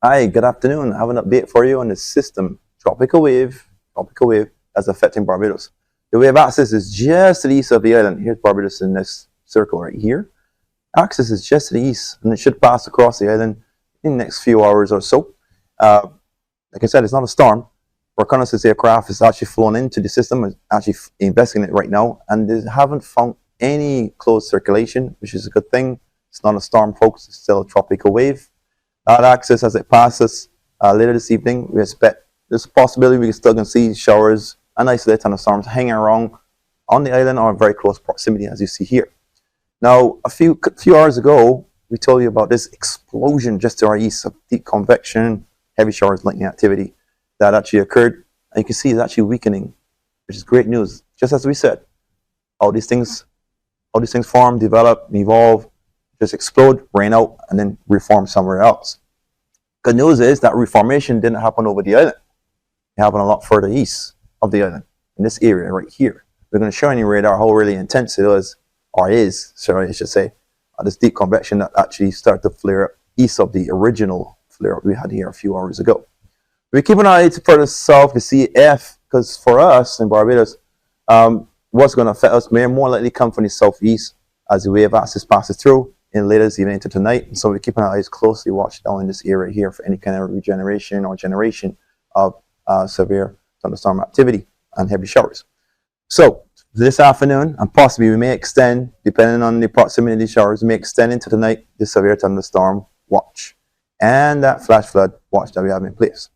Hi, good afternoon. I have an update for you on the system. Tropical wave that's affecting Barbados. The wave axis is just to the east of the island. Here's Barbados in this circle right here. Axis is just to the east, and it should pass across the island in the next few hours or so. Like I said, it's not a storm. Reconnaissance aircraft is actually flown into the system, is actually investigating it right now, and they haven't found any closed circulation, which is a good thing. It's not a storm, folks. It's still a tropical wave. That axis, as it passes later this evening, we expect there's a possibility we can still can see showers and isolated thunderstorms hanging around on the island or in very close proximity, as you see here. Now, a few hours ago, we told you about this explosion just to our east of deep convection, heavy showers, lightning activity that actually occurred. And you can see it's actually weakening, which is great news. Just as we said, all these things form, develop, evolve, just explode, rain out, and then reform somewhere else. Good news is that reformation didn't happen over the island. It happened a lot further east of the island, in this area right here. We're going to show you radar how really intense it is, I should say, this deep convection that actually started to flare up east of the original flare up we had here a few hours ago. We keep an eye further south to see if, because for us in Barbados, what's going to affect us may more likely come from the southeast as the wave axis passes through in later this evening into tonight. So we're keeping our eyes closely watched down in this area here for any kind of regeneration or generation of severe thunderstorm activity and heavy showers. So this afternoon, and possibly we may extend, depending on the proximity of these showers, we may extend into tonight the severe thunderstorm watch and that flash flood watch that we have in place.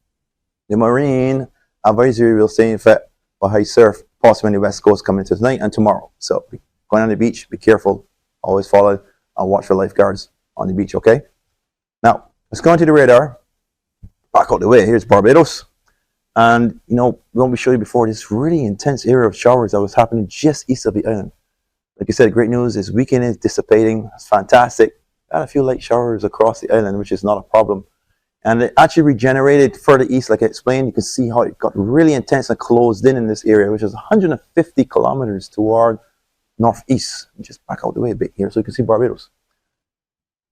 The marine advisory will stay in effect for high surf, possibly on the west coast coming into tonight and tomorrow. So going on the beach, be careful, always follow and watch for lifeguards on the beach, okay? Now, let's go into the radar. Back out the way, here's Barbados. And, you know, we won't be showing you before this really intense area of showers that was happening just east of the island. Like I said, great news is weekend is dissipating. It's fantastic. Got a few light showers across the island, which is not a problem. And it actually regenerated further east, like I explained. You can see how it got really intense and closed in this area, which is 150 kilometers toward northeast. Just back out the way a bit here so you can see Barbados.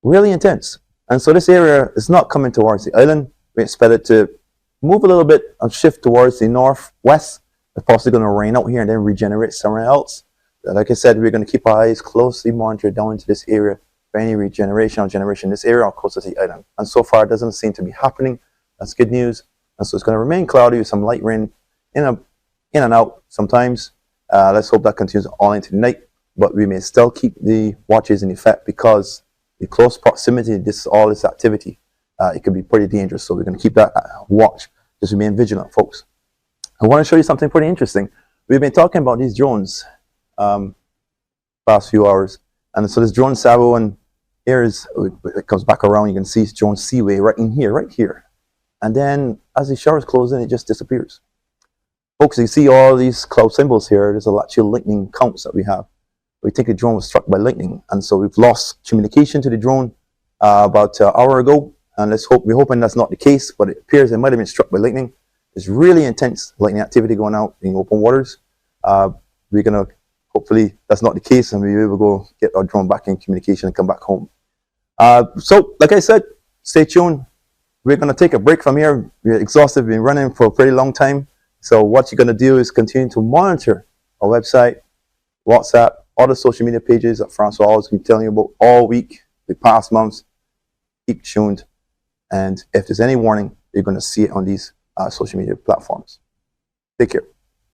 Really intense. And so this area is not coming towards the island. We expect it to move a little bit and shift towards the northwest. It's possibly going to rain out here and then regenerate somewhere else. Like I said, we're going to keep our eyes closely monitored down into this area for any regeneration or generation in this area or close to the island. And so far, it doesn't seem to be happening. That's good news. And so it's going to remain cloudy with some light rain in and out sometimes. Let's hope that continues all into the night. But we may still keep the watches in effect because the close proximity to all this activity, it can be pretty dangerous. So we're going to keep that watch. Just remain vigilant, folks. I want to show you something pretty interesting. We've been talking about these drones past few hours. And so this drone Sabu, and here is, it comes back around. You can see drone Seaway right here. And then as the showers close in, it just disappears. Folks, you see all these cloud symbols here. There's a lot of lightning counts that we have. We think the drone was struck by lightning. And so we've lost communication to the drone about an hour ago. And we're hoping that's not the case, but it appears it might have been struck by lightning. There's really intense lightning activity going out in open waters. We're going to, hopefully that's not the case, and we'll be able to go get our drone back in communication and come back home. So, like I said, stay tuned. We're going to take a break from here. We're exhausted. We've been running for a pretty long time. So what you're going to do is continue to monitor our website, WhatsApp, all the social media pages that Francois always been telling you about all week, the past months. Keep tuned. And if there's any warning, you're going to see it on these social media platforms. Take care.